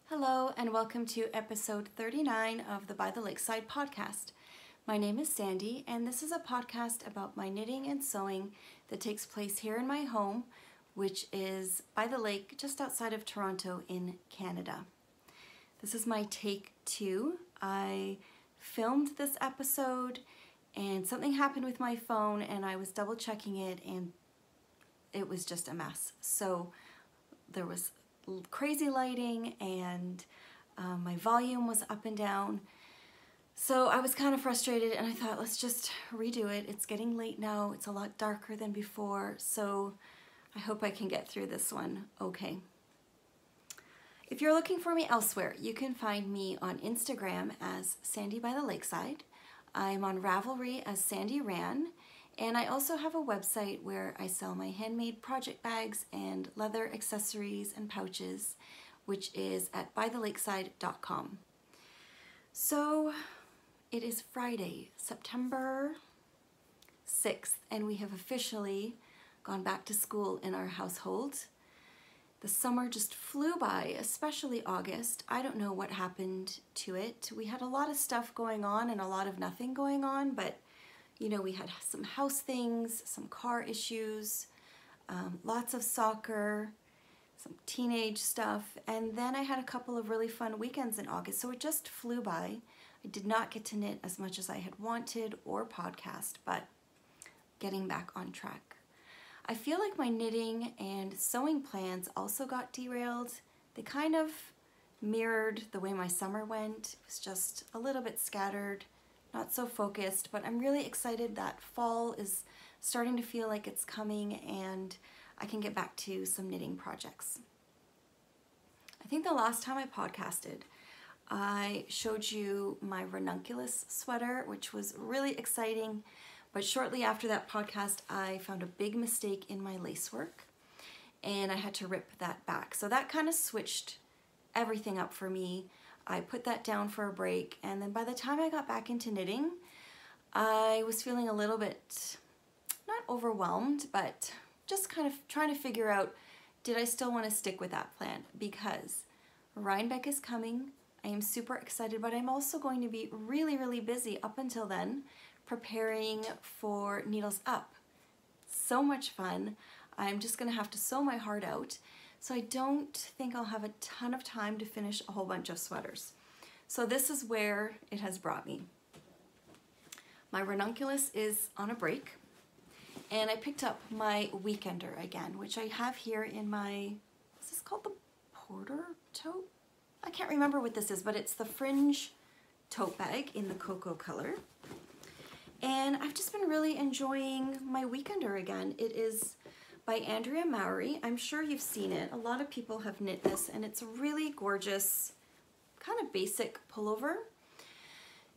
Hello and welcome to episode 39 of the By the Lakeside podcast. My name is Sandy and this is a podcast about my knitting and sewing that takes place here in my home, which is by the lake just outside of Toronto in Canada. This is my take 2. I filmed this episode and something happened with my phone and I was double checking it and it was just a mess. So there was crazy lighting and my volume was up and down. So I was kind of frustrated and I thought, let's just redo it. It's getting late now. It's a lot darker than before. So I hope I can get through this one okay. If you're looking for me elsewhere, you can find me on Instagram as Sandy by the Lakeside. I'm on Ravelry as Sandyran. And I also have a website where I sell my handmade project bags and leather accessories and pouches, which is at bythelakeside.com. So it is Friday, September 6th, and we have officially gone back to school in our household. The summer just flew by, especially August. I don't know what happened to it. We had a lot of stuff going on and a lot of nothing going on, but you know, we had some house things, some car issues, lots of soccer, some teenage stuff, and then I had a couple of really fun weekends in August, so it just flew by. I did not get to knit as much as I had wanted or podcast, but getting back on track. I feel like my knitting and sewing plans also got derailed. They kind of mirrored the way my summer went. It was just a little bit scattered, not so focused, but I'm really excited that fall is starting to feel like it's coming and I can get back to some knitting projects. I think the last time I podcasted, I showed you my ranunculus sweater, which was really exciting, but shortly after that podcast, I found a big mistake in my lace work and I had to rip that back. So that kind of switched everything up for me. I put that down for a break, and then by the time I got back into knitting, I was feeling a little bit, not overwhelmed, but just kind of trying to figure out, did I still want to stick with that plan? Because Rhinebeck is coming. I am super excited, but I'm also going to be really, really busy up until then, preparing for Needles Up. So much fun. I'm just going to have to sew my heart out. So I don't think I'll have a ton of time to finish a whole bunch of sweaters. So this is where it has brought me. My ranunculus is on a break, and I picked up my weekender again, which I have here in my, is this called the Porter tote? I can't remember what this is, but it's the fringe tote bag in the cocoa color. And I've just been really enjoying my weekender again. It is by ANDREA MOWRY. I'm sure you've seen it. A lot of people have knit this and it's a really gorgeous, kind of basic pullover.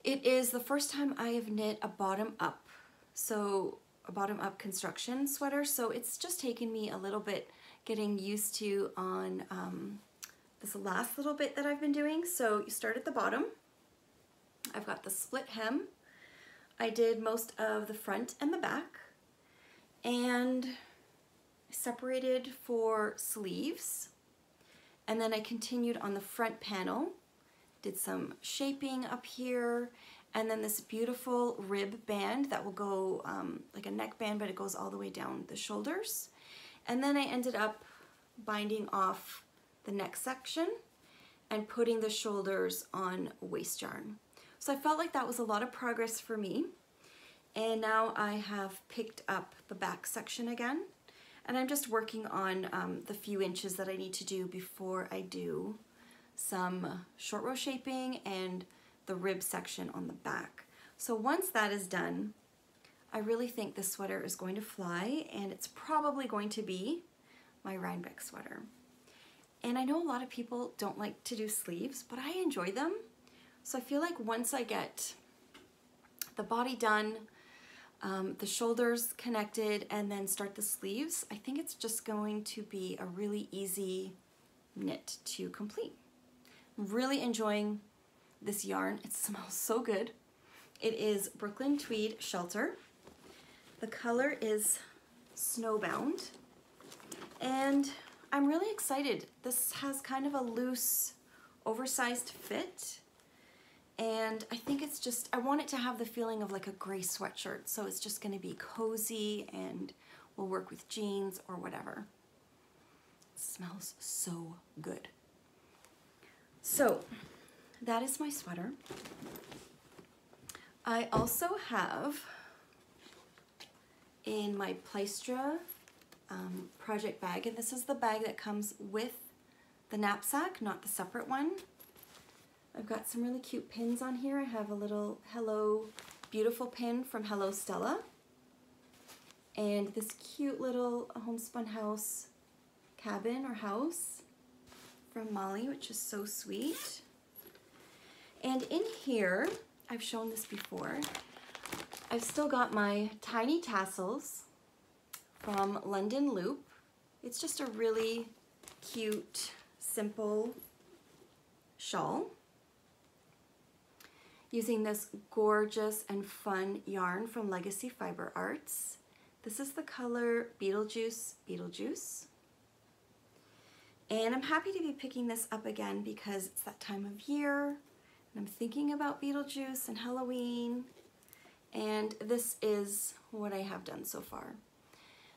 It is the first time I have knit a bottom up, so a bottom up construction sweater. So it's just taken me a little bit getting used to on this last little bit that I've been doing. So you start at the bottom. I've got the split hem. I did most of the front and the back, and separated for sleeves, and then I continued on the front panel, did some shaping up here, and then this beautiful rib band that will go like a neck band, but it goes all the way down the shoulders. And then I ended up binding off the neck section and putting the shoulders on waist yarn. So I felt like that was a lot of progress for me, and now I have picked up the back section again. And I'm just working on the few inches that I need to do before I do some short row shaping and the rib section on the back. So once that is done, I really think this sweater is going to fly, and it's probably going to be my Rhinebeck sweater. And I know a lot of people don't like to do sleeves, but I enjoy them. So I feel like once I get the body done, the shoulders connected, and then start the sleeves, I think it's just going to be a really easy knit to complete. I'm really enjoying this yarn. It smells so good. It is Brooklyn Tweed Shelter. The color is Snowbound, and I'm really excited. This has kind of a loose oversized fit. And I think it's just, I want it to have the feeling of like a gray sweatshirt. So it's just gonna be cozy and will work with jeans or whatever. It smells so good. So that is my sweater. I also have in my Plystra project bag, and this is the bag that comes with the knapsack, not the separate one. I've got some really cute pins on here. I have a little Hello Beautiful pin from Hello Stella, and this cute little homespun house cabin or house from Molly, which is so sweet. And in here, I've shown this before, I've still got my tiny tassels from London Loop. It's just a really cute, simple shawl using this gorgeous and fun yarn from Legacy Fiber Arts. This is the color Beetlejuice, Beetlejuice. And I'm happy to be picking this up again because it's that time of year and I'm thinking about Beetlejuice and Halloween. And this is what I have done so far.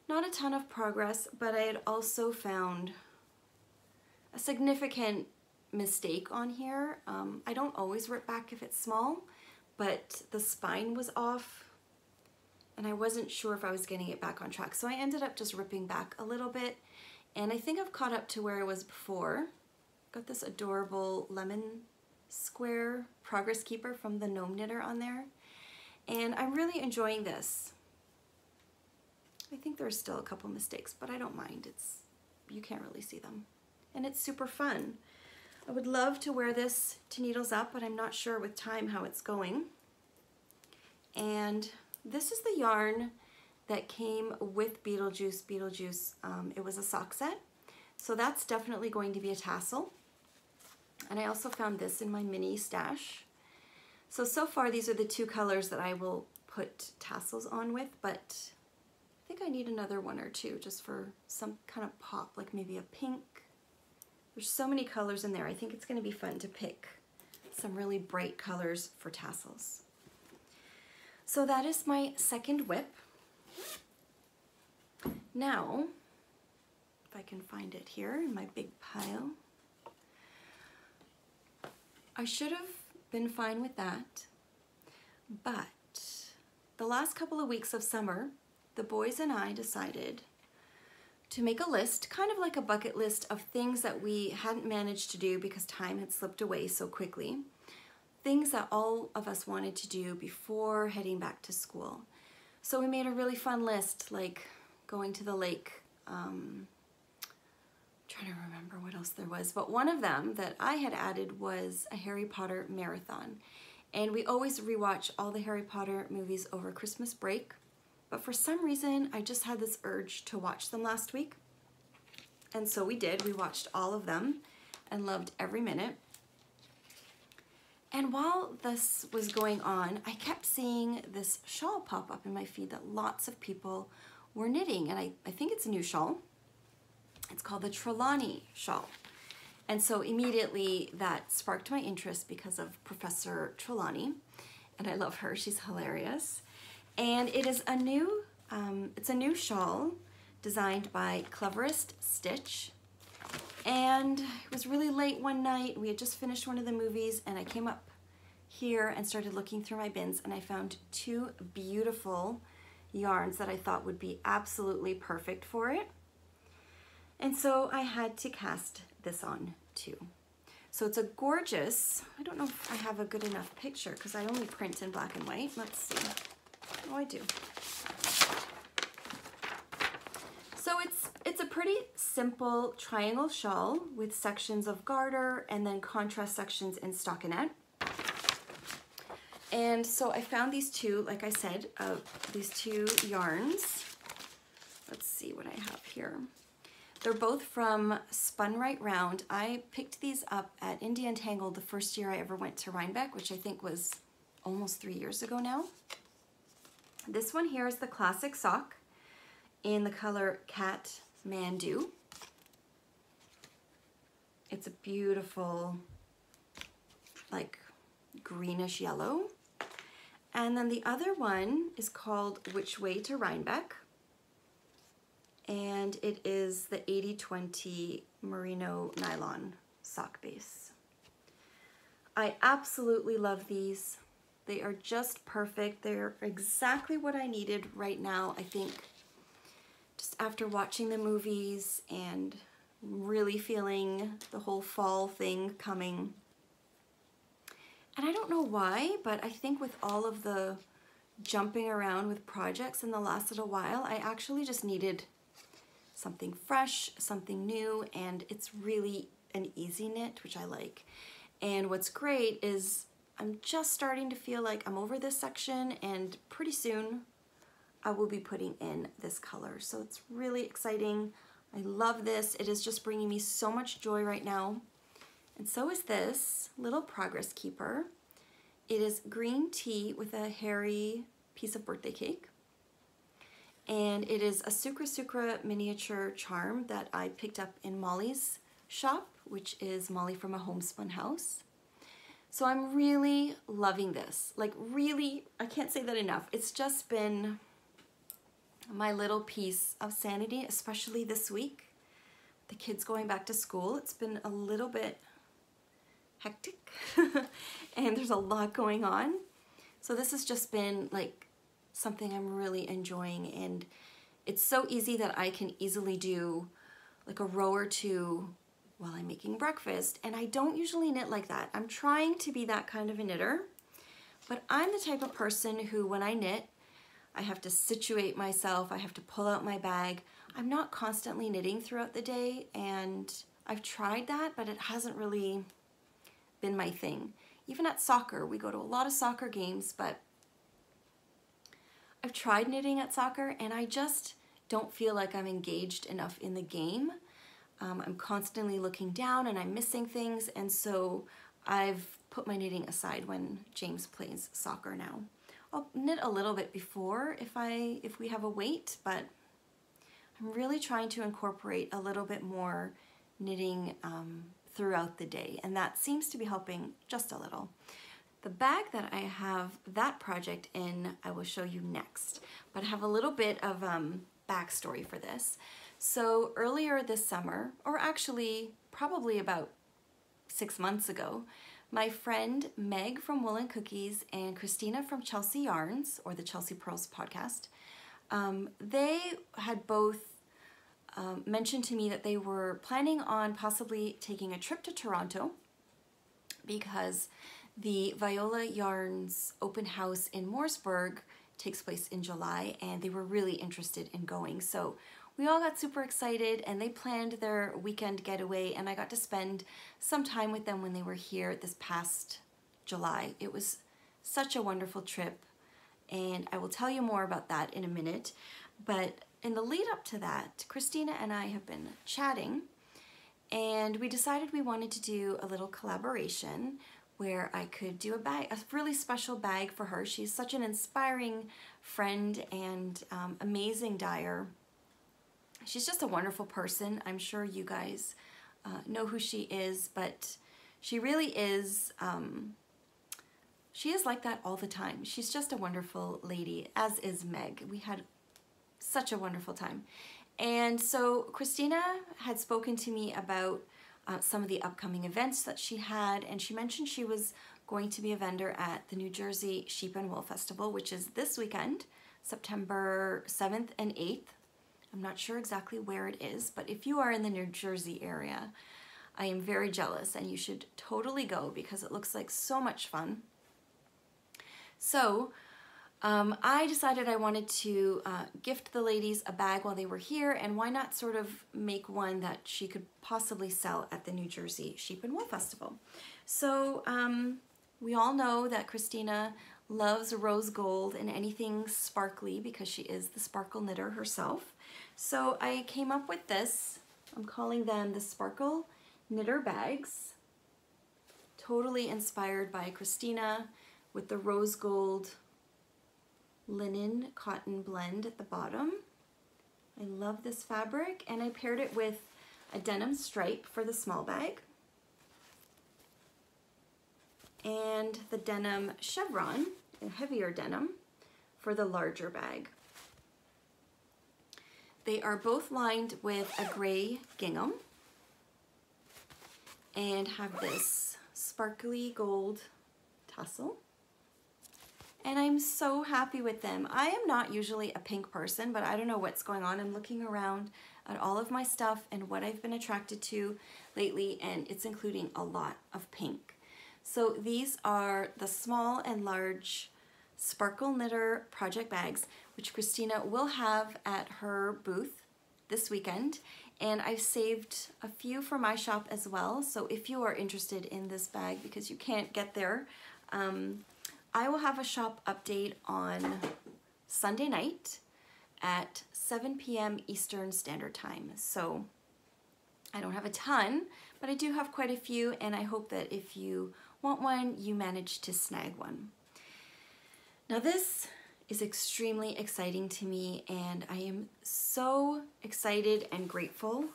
Not a ton of progress, but I had also found a significant mistake on here. I don't always rip back if it's small, but the spine was off and I wasn't sure if I was getting it back on track. So I ended up just ripping back a little bit, and I think I've caught up to where I was before. Got this adorable lemon square progress keeper from the Gnome Knitter on there, and I'm really enjoying this. I think there's still a couple mistakes, but I don't mind. You can't really see them. And it's super fun. I would love to wear this to Needles Up, but I'm not sure with time how it's going. And this is the yarn that came with Beetlejuice, Beetlejuice. It was a sock set. So that's definitely going to be a tassel. And I also found this in my mini stash. So far these are the two colors that I will put tassels on with, but I think I need another one or two just for some kind of pop, like maybe a pink. There's so many colors in there. I think it's going to be fun to pick some really bright colors for tassels. So that is my second whip. Now, if I can find it here in my big pile, I should have been fine with that, but the last couple of weeks of summer, the boys and I decided to make a list, kind of like a bucket list of things that we hadn't managed to do because time had slipped away so quickly. Things that all of us wanted to do before heading back to school. So we made a really fun list, like going to the lake. Trying to remember what else there was, but one of them that I had added was a Harry Potter marathon. And we always rewatch all the Harry Potter movies over Christmas break. But for some reason, I just had this urge to watch them last week. And so we did. We watched all of them and loved every minute. And while this was going on, I kept seeing this shawl pop up in my feed that lots of people were knitting. And I think it's a new shawl. It's called the Trelawney shawl. And so immediately that sparked my interest because of Professor Trelawney. And I love her. She's hilarious. And it is a new, it's a new shawl designed by Cleverest Stitch. And it was really late one night. We had just finished one of the movies and I came up here and started looking through my bins and I found two beautiful yarns that I thought would be absolutely perfect for it. And so I had to cast this on too. So it's a gorgeous, I don't know if I have a good enough picture because I only print in black and white. Let's see. Oh, I do. So it's a pretty simple triangle shawl with sections of garter and then contrast sections in stockinette. And so I found these two, like I said, these two yarns. Let's see what I have here. They're both from Spun Right Round. I picked these up at Indie Untangled the first year I ever went to Rhinebeck, which I think was almost 3 years ago now. This one here is the classic sock in the color Cat Mandu. It's a beautiful like greenish yellow. And then the other one is called Which Way to Rhinebeck. And it is the 80/20 merino nylon sock base. I absolutely love these. They are just perfect. They're exactly what I needed right now, I think, just after watching the movies and really feeling the whole fall thing coming. And I don't know why, but I think with all of the jumping around with projects in the last little while, I actually just needed something fresh, something new, and it's really an easy knit, which I like. And what's great is I'm just starting to feel like I'm over this section, and pretty soon I will be putting in this color. So it's really exciting. I love this. It is just bringing me so much joy right now. And so is this little progress keeper. It is green tea with a hairy piece of birthday cake. And it is a SUCRE miniature charm that I picked up in Molly's shop, which is Molly from a Homespun house. So I'm really loving this. Like really, I can't say that enough. It's just been my little piece of sanity, especially this week. The kids going back to school. It's been a little bit hectic and there's a lot going on. So this has just been like something I'm really enjoying, and it's so easy that I can easily do like a row or two while I'm making breakfast, and I don't usually knit like that. I'm trying to be that kind of a knitter, but I'm the type of person who, when I knit, I have to situate myself, I have to pull out my bag. I'm not constantly knitting throughout the day, and I've tried that, but it hasn't really been my thing. Even at soccer, we go to a lot of soccer games, but I've tried knitting at soccer and I just don't feel like I'm engaged enough in the game. I'm constantly looking down and I'm missing things, and so I've put my knitting aside when James plays soccer now. I'll knit a little bit before if we have a wait, but I'm really trying to incorporate a little bit more knitting throughout the day, and that seems to be helping just a little. The bag that I have that project in, I will show you next, but I have a little bit of backstory for this. So earlier this summer, or actually probably about 6 months ago, my friend Meg from Wool and Cookies and Christina from Chelsea Yarns, or the Chelsea Pearls podcast, they had both mentioned to me that they were planning on possibly taking a trip to Toronto because the Viola Yarns open house in Mooresburg takes place in July, and they were really interested in going. So we all got super excited and they planned their weekend getaway, and I got to spend some time with them when they were here this past July. It was such a wonderful trip, and I will tell you more about that in a minute. But in the lead up to that, Christina and I have been chatting, and we decided we wanted to do a little collaboration where I could do a bag, a really special bag for her. She's such an inspiring friend and amazing dyer. She's just a wonderful person. I'm sure you guys know who she is, but she really is, she is like that all the time. She's just a wonderful lady, as is Meg. We had such a wonderful time. And so Christina had spoken to me about some of the upcoming events that she had, and she mentioned she was going to be a vendor at the New Jersey Sheep and Wool Festival, which is this weekend, September 7th and 8th. I'm not sure exactly where it is, but if you are in the New Jersey area, I am very jealous, and you should totally go because it looks like so much fun. So I decided I wanted to gift the ladies a bag while they were here, and why not sort of make one that she could possibly sell at the New Jersey Sheep and Wool Festival. So we all know that Christina loves rose gold and anything sparkly because she is the sparkle knitter herself. So I came up with this. I'm calling them the Sparkle Knitter Bags. Totally inspired by Christina, with the rose gold linen cotton blend at the bottom. I love this fabric, and I paired it with a denim stripe for the small bag. the denim chevron, a heavier denim, for the larger bag. They are both lined with a gray gingham and have this sparkly gold tassel. And I'm so happy with them. I am not usually a pink person, but I don't know what's going on. I'm looking around at all of my stuff and what I've been attracted to lately, and it's including a lot of pink. So these are the small and large sparkle knitter project bags, which Christina will have at her booth this weekend. And I've saved a few for my shop as well. So if you are interested in this bag because you can't get there, I will have a shop update on Sunday night at 7 p.m. Eastern Standard Time. So I don't have a ton, but I do have quite a few, and I hope that if you want one, you manage to snag one. Now this is extremely exciting to me, and I am so excited and grateful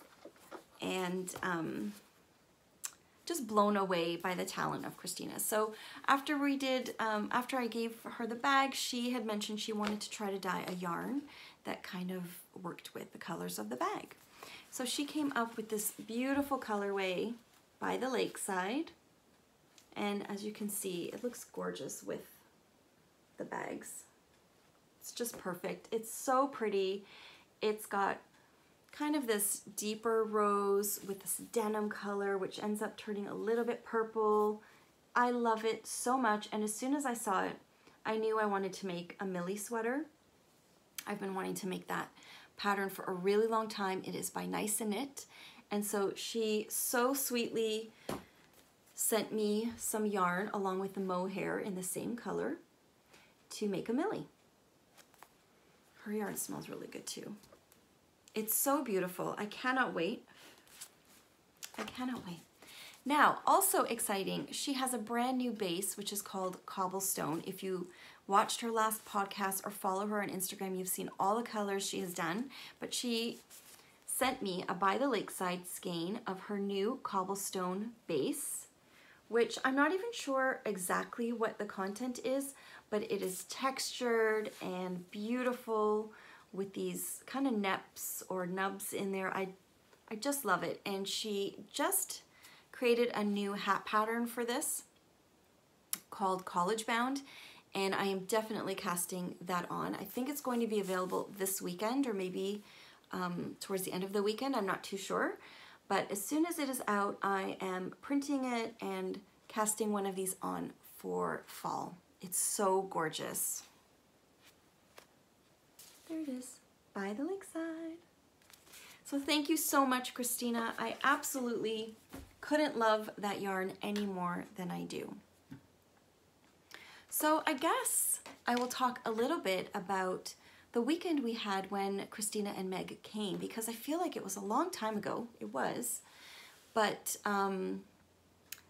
and just blown away by the talent of Christina. So after I gave her the bag, she had mentioned she wanted to try to dye a yarn that kind of worked with the colors of the bag. So she came up with this beautiful colorway by the Lakeside, and as you can see, it looks gorgeous with the bags. It's just perfect. It's so pretty. It's got kind of this deeper rose with this denim color, which ends up turning a little bit purple. I love it so much, and as soon as I saw it, I knew I wanted to make a Millie sweater. I've been wanting to make that pattern for a really long time. It is by Nice and Knit, and so she so sweetly sent me some yarn along with the mohair in the same color to make a Millie. Her yarn smells really good too. It's so beautiful. I cannot wait. I cannot wait. Now, also exciting, she has a brand new base, which is called Cobblestone. If you watched her last podcast or follow her on Instagram, you've seen all the colors she has done. But she sent me a By the Lakeside skein of her new Cobblestone base, which I'm not even sure exactly what the content is, but it is textured and beautiful with these kind of neps or nubs in there. I just love it. And she just created a new hat pattern for this called College Bound, and I am definitely casting that on. I think it's going to be available this weekend or maybe towards the end of the weekend. I'm not too sure. But as soon as it is out, I am printing it and casting one of these on for fall. It's so gorgeous. There it is, By the Lakeside. So thank you so much, Christina. I absolutely couldn't love that yarn any more than I do. So I guess I will talk a little bit about the weekend we had when Christina and Meg came, because I feel like it was a long time ago. It was, but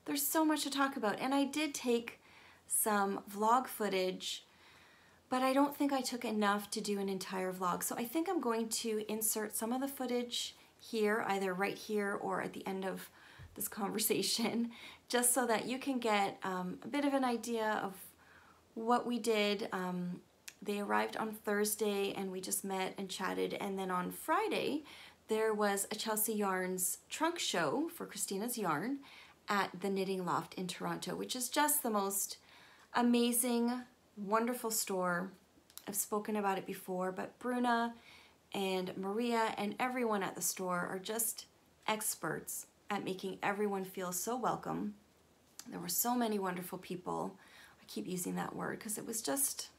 there's so much to talk about. And I did take some vlog footage, but I don't think I took enough to do an entire vlog. So I think I'm going to insert some of the footage here, either right here or at the end of this conversation, just so that you can get a bit of an idea of what we did. They arrived on Thursday and we just met and chatted, and then on Friday there was a Chelsea Yarns trunk show for Christina's yarn at the Knitting Loft in Toronto, which is just the most amazing, wonderful store. I've spoken about it before, but Bruna and Maria and everyone at the store are just experts at making everyone feel so welcome. There were so many wonderful people. I keep using that word because it was just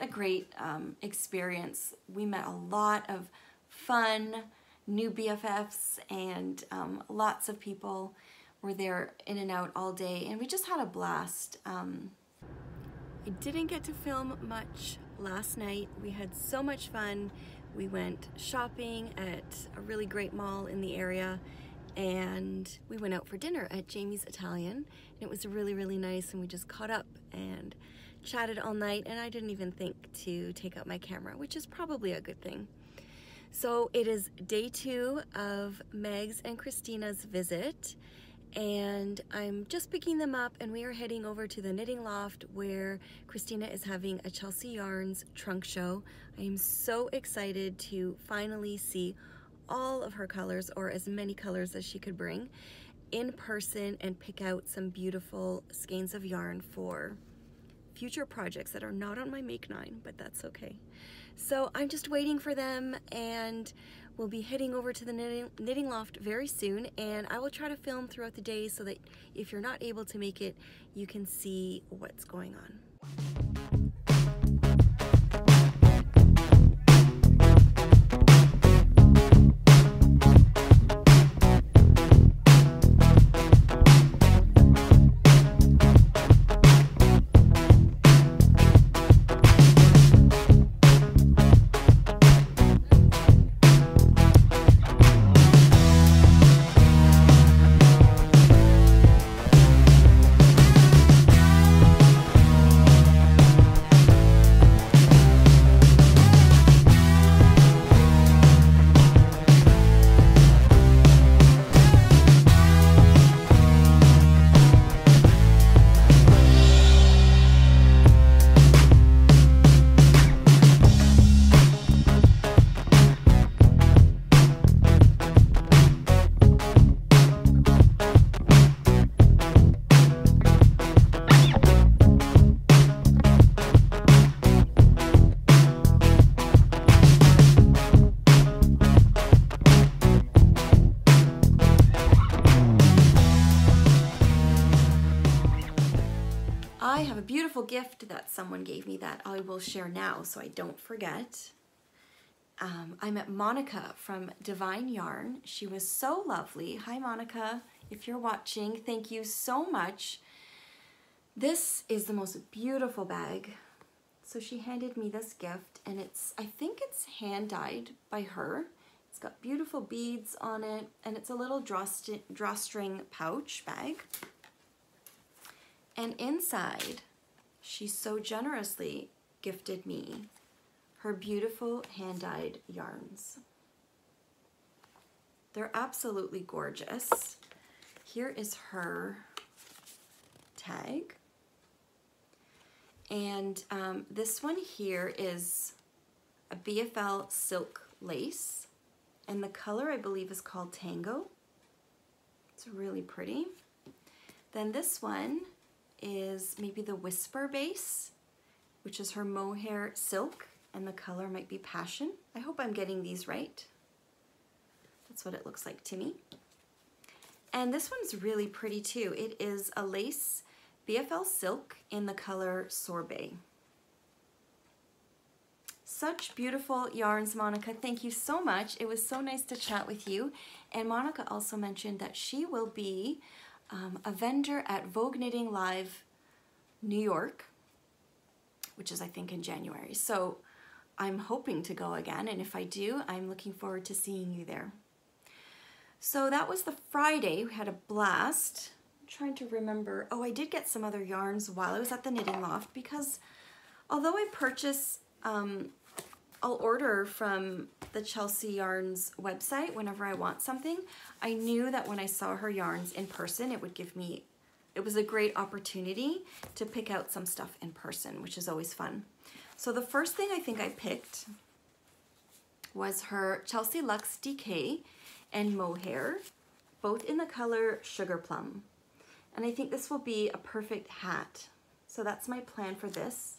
a great experience. We met a lot of fun new BFFs, and lots of people were there in and out all day, and we just had a blast. I didn't get to film much last night. We had so much fun. We went shopping at a really great mall in the area, and we went out for dinner at Jamie's Italian, and it was really, really nice, and we just caught up and chatted all night, and I didn't even think to take out my camera, which is probably a good thing. So it is day 2 of Meg's and Christina's visit, and I'm just picking them up, and we are heading over to the knitting loft where Christina is having a Chelsea Yarns trunk show. I am so excited to finally see all of her colors, or as many colors as she could bring, in person and pick out some beautiful skeins of yarn for future projects that are not on my Make 9, but that's okay. So I'm just waiting for them, and we'll be heading over to the knitting loft very soon, and I will try to film throughout the day so that if you're not able to make it, you can see what's going on. I have a beautiful gift that someone gave me that I will share now so I don't forget. I met Monica from Divine Yarn. She was so lovely. Hi Monica, if you're watching, thank you so much. This is the most beautiful bag. So she handed me this gift, and I think it's hand dyed by her. It's got beautiful beads on it, and it's a little drawstring pouch bag. And inside, she so generously gifted me her beautiful hand-dyed yarns. They're absolutely gorgeous. Here is her tag. And this one here is a BFL silk lace. And the color, I believe, is called Tango. It's really pretty. Then this one is maybe the Whisper base, which is her mohair silk, and the color might be Passion. I hope I'm getting these right. That's what it looks like to me. And this one's really pretty too. It is a lace BFL silk in the color Sorbet. Such beautiful yarns, Monica. Thank you so much. It was so nice to chat with you. And Monica also mentioned that she will be a vendor at Vogue Knitting Live New York, which is I think in January. So I'm hoping to go again, and if I do, I'm looking forward to seeing you there. So that was the Friday. We had a blast. I'm trying to remember. Oh, I did get some other yarns while I was at the knitting loft, because although I purchase, I'll order from the Chelsea Yarns website whenever I want something. I knew that when I saw her yarns in person, it was a great opportunity to pick out some stuff in person, which is always fun. So the first thing I think I picked was her Chelsea Luxe DK and mohair, both in the color Sugar Plum. And I think this will be a perfect hat. So that's my plan for this.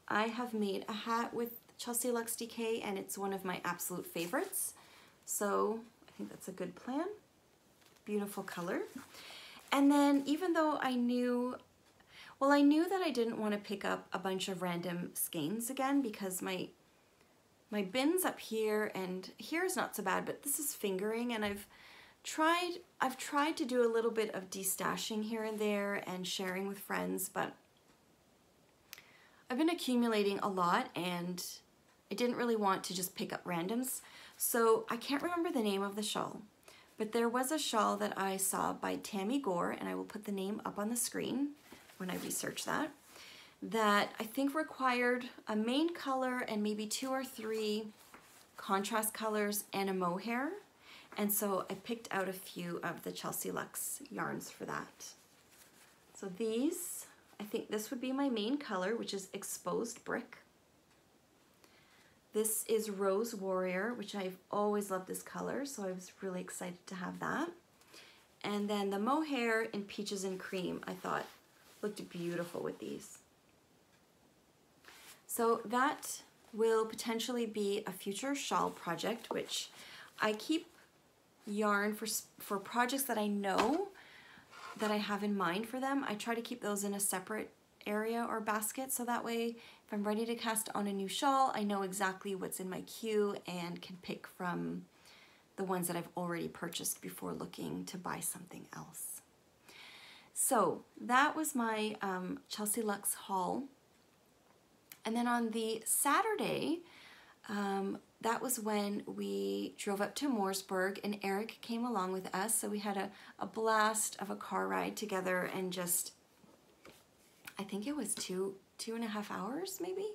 I have made a hat with Chelsea Luxe DK, and it's one of my absolute favorites. So I think that's a good plan. Beautiful color. And then even though I knew that I didn't want to pick up a bunch of random skeins again, because my bin's up here, and here is not so bad, but this is fingering, and I've tried to do a little bit of destashing here and there and sharing with friends, but I've been accumulating a lot, and I didn't really want to just pick up randoms. So I can't remember the name of the shawl, but there was a shawl that I saw by Tammy Gore, and I will put the name up on the screen when I research that I think required a main color and maybe 2 or 3 contrast colors and a mohair. And so I picked out a few of the Chelsea Luxe yarns for that. So these, I think this would be my main color, which is Exposed Brick. This is Rose Warrior, which I've always loved this color, so I was really excited to have that. And then the Mohair in Peaches and Cream, I thought looked beautiful with these. So that will potentially be a future shawl project, which I keep yarn for projects that I know that I have in mind for them. I try to keep those in a separate area or basket, so that way if I'm ready to cast on a new shawl, I know exactly what's in my queue and can pick from the ones that I've already purchased before looking to buy something else. So that was my Chelsea Luxe haul. And then on the Saturday, that was when we drove up to Mooresburg and Eric came along with us. So we had a blast of a car ride together and just, I think it was two and a half hours maybe.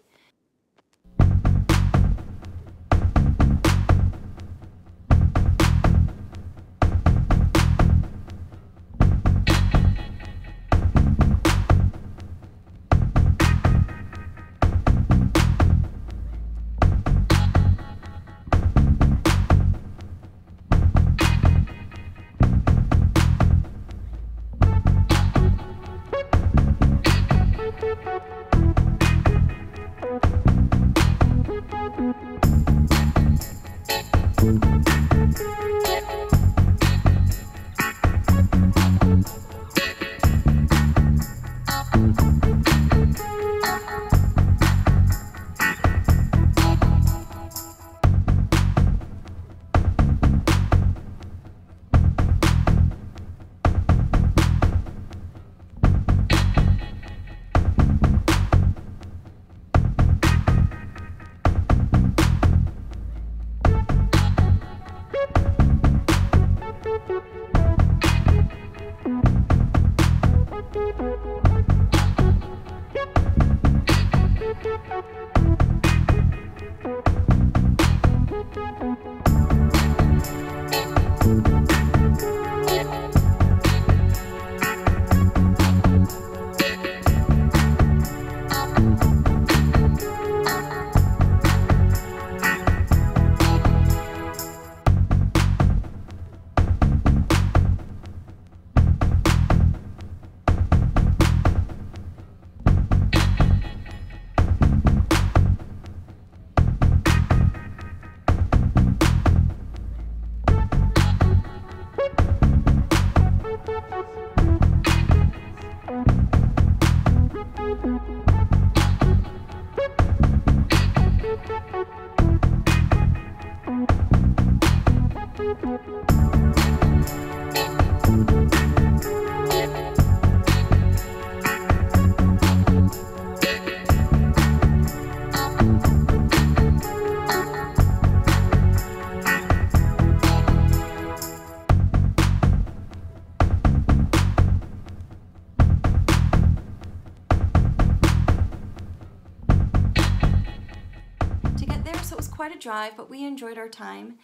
Quite a drive, but we enjoyed our time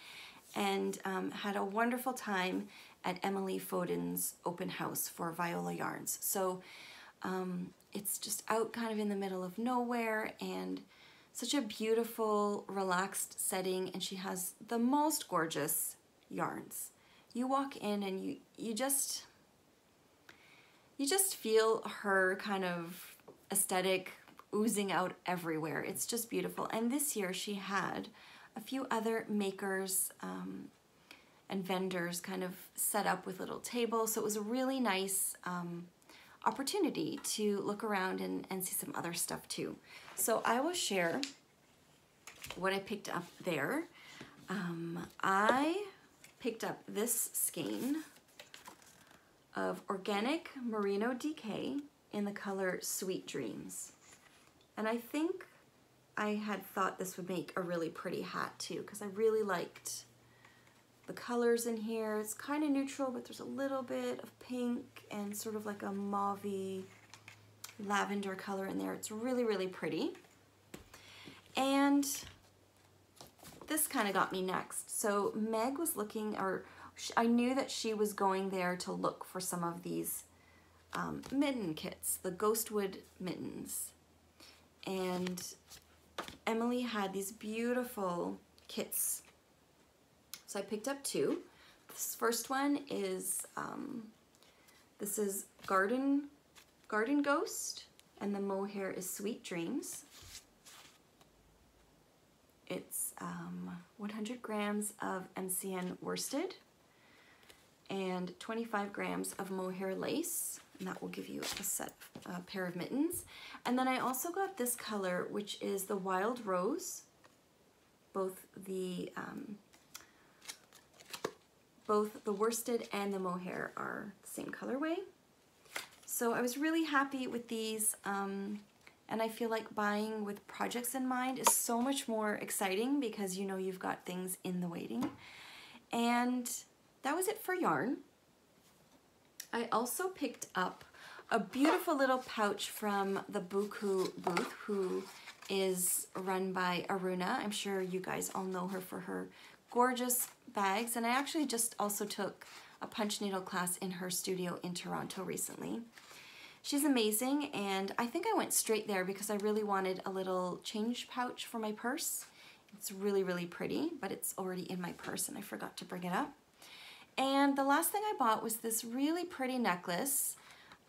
and had a wonderful time at Emily Foden's open house for Viola Yarns. So it's just out kind of in the middle of nowhere and such a beautiful, relaxed setting, and she has the most gorgeous yarns. You walk in and you just feel her kind of aesthetic oozing out everywhere. It's just beautiful. And this year she had a few other makers and vendors kind of set up with little tables. So it was a really nice opportunity to look around and see some other stuff too. So I will share what I picked up there. I picked up this skein of organic merino DK in the color Sweet Dreams. And I think I had thought this would make a really pretty hat too, because I really liked the colors in here. It's kind of neutral, but there's a little bit of pink and sort of like a mauve-y lavender color in there. It's really, really pretty. And this kind of got me next. So Meg was looking, or I knew that she was going there to look for some of these mitten kits, the Ghostwood mittens. And Emily had these beautiful kits. So I picked up two. This first one is, this is Garden Ghost, and the mohair is Sweet Dreams. It's 100 grams of MCN worsted and 25 grams of mohair lace, and that will give you a pair of mittens. And then I also got this color, which is the Wild Rose. Both the worsted and the mohair are the same colorway. So I was really happy with these, and I feel like buying with projects in mind is so much more exciting because you know you've got things in the waiting. And that was it for yarn. I also picked up a beautiful little pouch from the Buku booth, who is run by Aruna. I'm sure you guys all know her for her gorgeous bags, and I actually just also took a punch needle class in her studio in Toronto recently. She's amazing, and I think I went straight there because I really wanted a little change pouch for my purse. It's really, really pretty, but it's already in my purse and I forgot to bring it up. And the last thing I bought was this really pretty necklace.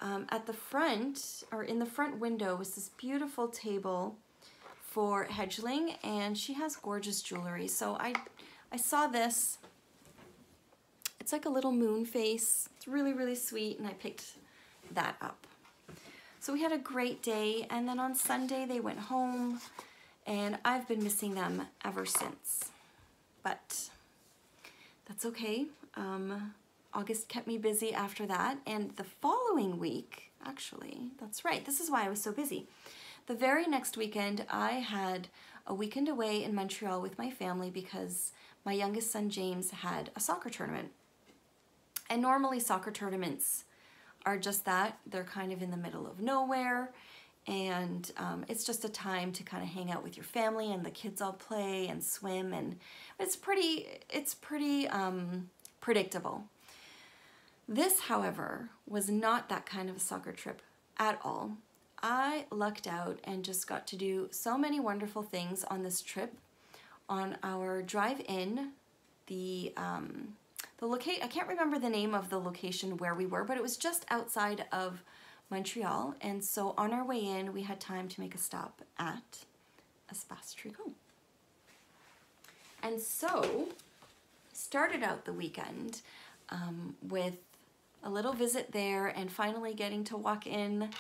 At the front, or in the front window, was this beautiful table for Hedgeling, and she has gorgeous jewelry. So I saw this. It's like a little moon face. It's really, really sweet, and I picked that up. So we had a great day, and then on Sunday they went home, and I've been missing them ever since. But that's okay. August kept me busy after that, and the following week, actually, that's right, this is why I was so busy. The very next weekend, I had a weekend away in Montreal with my family because my youngest son, James, had a soccer tournament. And normally soccer tournaments are just that. They're kind of in the middle of nowhere, and it's just a time to kind of hang out with your family, and the kids all play and swim, and it's pretty predictable. This, however, was not that kind of a soccer trip at all. I lucked out and just got to do so many wonderful things on this trip. On our drive in, the locate, I can't remember the name of the location where we were, but it was just outside of Montreal, and so on our way in, we had time to make a stop at Espace Tricot. And so, started out the weekend with a little visit there, and finally getting to walk in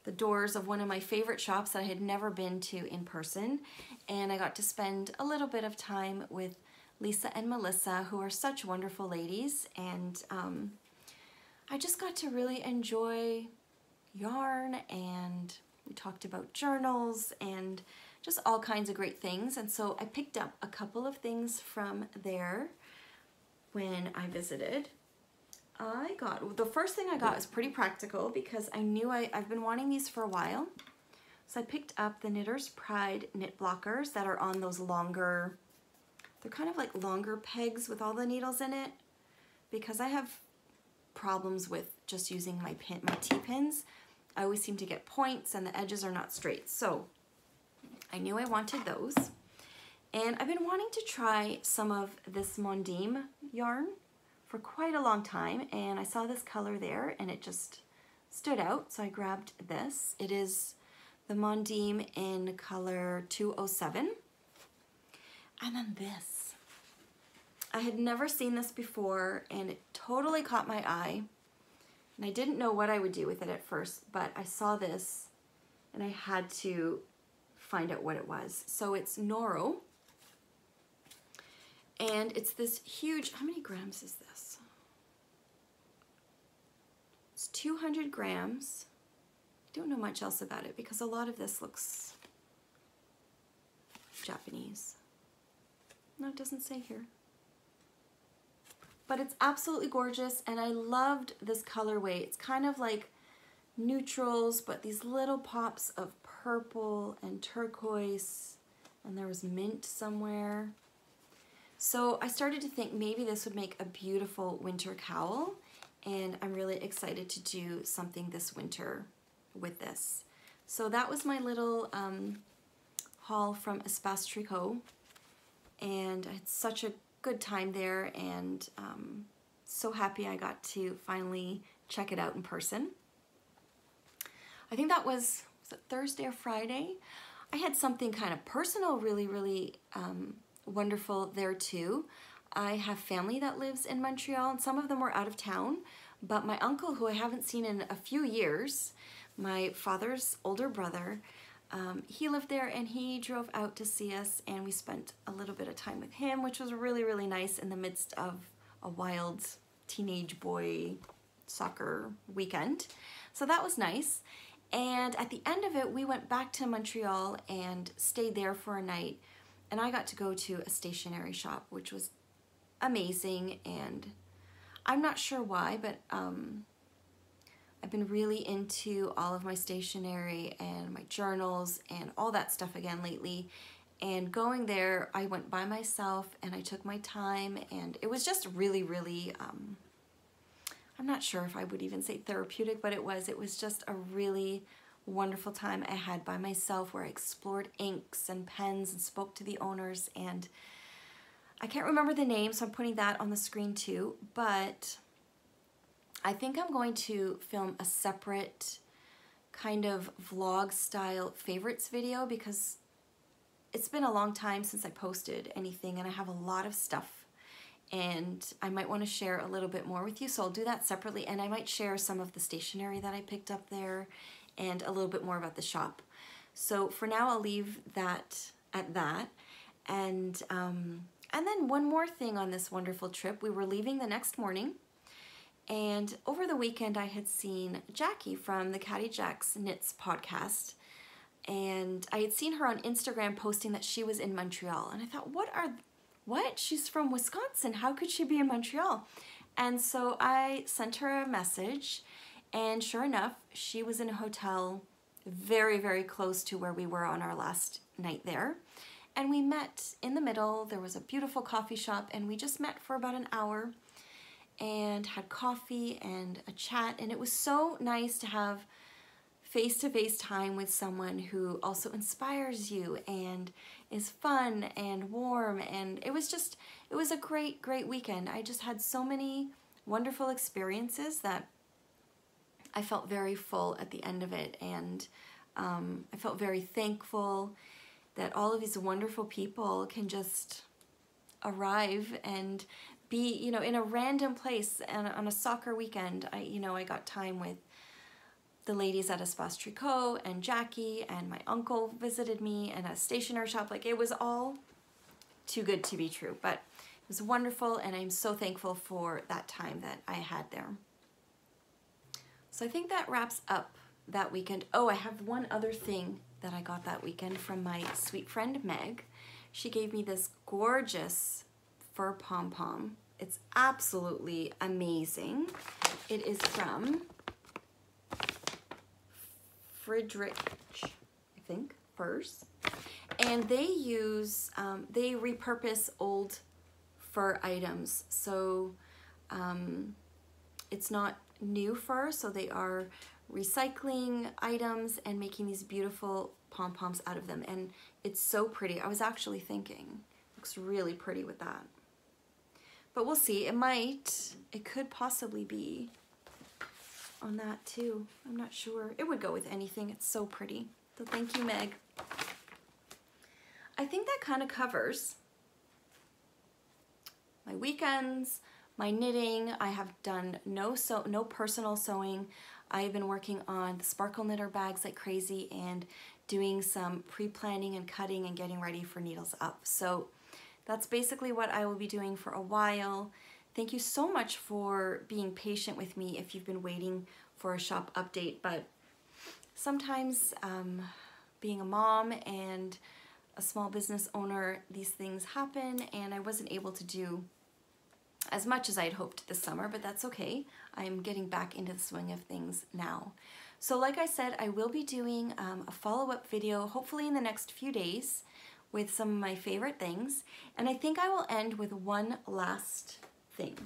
the doors of one of my favorite shops that I had never been to in person, and I got to spend a little bit of time with Lisa and Melissa, who are such wonderful ladies, and I just got to really enjoy yarn, and we talked about journals and just all kinds of great things. And so I picked up a couple of things from there when I visited. The first thing I got is pretty practical because I knew I've been wanting these for a while. So I picked up the Knitter's Pride knit blockers that are on those longer, they're kind of like longer pegs with all the needles in it, because I have problems with just using my T-pins. I always seem to get points and the edges are not straight. So I knew I wanted those. And I've been wanting to try some of this Mondim yarn for quite a long time, and I saw this color there and it just stood out, so I grabbed this. It is the Mondim in color 207. And then this. I had never seen this before, and it totally caught my eye, and I didn't know what I would do with it at first, but I saw this and I had to find out what it was. So it's Noro, and it's this huge, how many grams is this? It's 200 grams. I don't know much else about it because a lot of this looks Japanese. No, it doesn't say here. But it's absolutely gorgeous, and I loved this colorway. It's kind of like neutrals, but these little pops of purple and turquoise, and there was mint somewhere. So I started to think maybe this would make a beautiful winter cowl, and I'm really excited to do something this winter with this. So that was my little haul from Espace Tricot, and I had such a good time there, and so happy I got to finally check it out in person. I think that was it Thursday or Friday? I had something kind of personal, really wonderful there too. I have family that lives in Montreal, and some of them were out of town, but my uncle, who I haven't seen in a few years, my father's older brother, he lived there, and he drove out to see us, and we spent a little bit of time with him, which was really nice in the midst of a wild teenage boy soccer weekend. So that was nice. And at the end of it, we went back to Montreal and stayed there for a night, and I got to go to a stationery shop, which was amazing. And I'm not sure why, but I've been really into all of my stationery and my journals and all that stuff again lately. And going there, I went by myself and I took my time, and it was just really I'm not sure if I would even say therapeutic, but it was just a really wonderful time I had by myself, where I explored inks and pens and spoke to the owners, and I can't remember the name, so I'm putting that on the screen too, but I think I'm going to film a separate kind of vlog style favorites video, because it's been a long time since I posted anything, and I have a lot of stuff, and I might want to share a little bit more with you, so I'll do that separately, and I might share some of the stationery that I picked up there and a little bit more about the shop. So for now, I'll leave that at that. And then one more thing on this wonderful trip. We were leaving the next morning, and over the weekend I had seen Jackie from the Caddy Jacks Knits podcast, and I had seen her on Instagram posting that she was in Montreal, and I thought, what? She's from Wisconsin. How could she be in Montreal? And so I sent her a message, and sure enough, she was in a hotel very close to where we were on our last night there. And we met in the middle. There was a beautiful coffee shop, and we just met for about an hour and had coffee and a chat. And it was so nice to have face-to-face time with someone who also inspires you and is fun and warm, and it was a great weekend. I just had so many wonderful experiences that I felt very full at the end of it, and I felt very thankful that all of these wonderful people can just arrive and be, you know, in a random place, and on a soccer weekend. I got time with the ladies at Espace Tricot, and Jackie, and my uncle visited me, and a stationery shop. Like, it was all too good to be true, but it was wonderful, and I'm so thankful for that time that I had there. So I think that wraps up that weekend. Oh, I have one other thing that I got that weekend from my sweet friend Meg. She gave me this gorgeous fur pom-pom. It's absolutely amazing. It is from Friedrich, I think, furs, and they use, they repurpose old fur items, so it's not new fur, so they are recycling items and making these beautiful pom-poms out of them, and it's so pretty. I was actually thinking, looks really pretty with that, but we'll see. It could possibly be on that too. I'm not sure. It would go with anything. It's so pretty. So thank you, Meg. I think that kind of covers my weekends, my knitting. I have done no personal sewing. I've been working on the sparkle knitter bags like crazy, and doing some pre-planning and cutting and getting ready for Needles Up. So that's basically what I will be doing for a while. Thank you so much for being patient with me if you've been waiting for a shop update, but sometimes being a mom and a small business owner, these things happen, and I wasn't able to do as much as I had hoped this summer, but that's okay. I'm getting back into the swing of things now. So like I said, I will be doing a follow-up video hopefully in the next few days with some of my favorite things, and I think I will end with one last thing.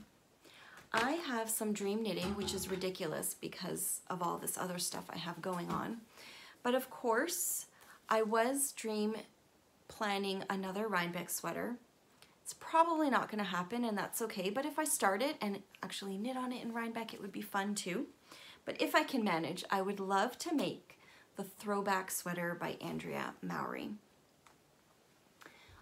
I have some dream knitting, which is ridiculous because of all this other stuff I have going on. But of course, I was dream planning another Rhinebeck sweater. It's probably not going to happen, and that's okay, but if I start it and actually knit on it in Rhinebeck, it would be fun too. But if I can manage, I would love to make the throwback sweater by ANDREA MOWRY.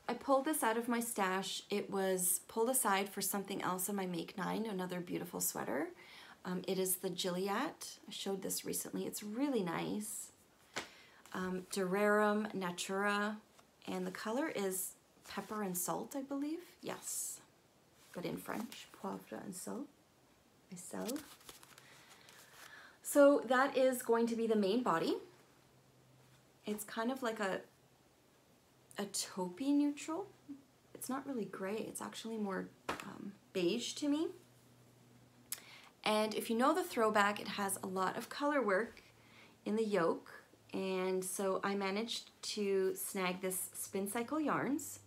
I pulled this out of my stash. It was pulled aside for something else in my Make 9, another beautiful sweater. It is the Gilliatt. I showed this recently. It's really nice. Durarum Natura, and the color is Pepper and Salt, I believe. Yes, but in French, Poivre and Salt. Myself. So that is going to be the main body. It's kind of like a taupey neutral. It's not really gray. It's actually more beige to me. And if you know the throwback, it has a lot of color work in the yoke. And so I managed to snag this Spin Cycle yarns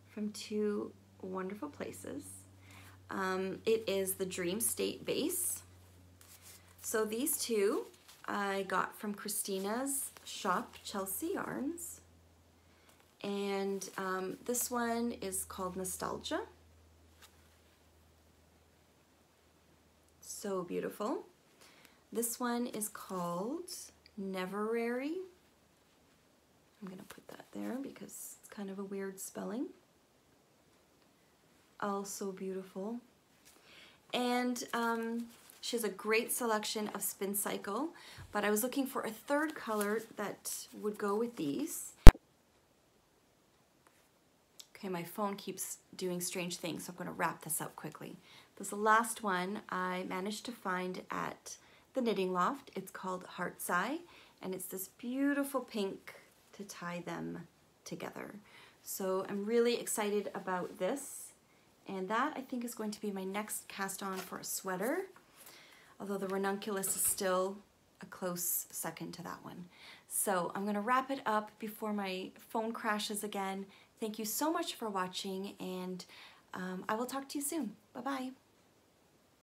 from two wonderful places. It is the Dream State base. So these two I got from Christina's shop, Chelsea Yarns. And this one is called Nostalgia. So beautiful. This one is called Neverary. I'm gonna put that there because it's kind of a weird spelling. Also beautiful. And she has a great selection of Spin Cycle, but I was looking for a third color that would go with these. Okay, my phone keeps doing strange things, so I'm going to wrap this up quickly. This is the last one I managed to find at the Knitting Loft. It's called ARTZ, and it's this beautiful pink to tie them together. So I'm really excited about this, and that I think is going to be my next cast on for a sweater, although the ranunculus is still a close second to that one. So I'm going to wrap it up before my phone crashes again. Thank you so much for watching, and I will talk to you soon. Bye-bye.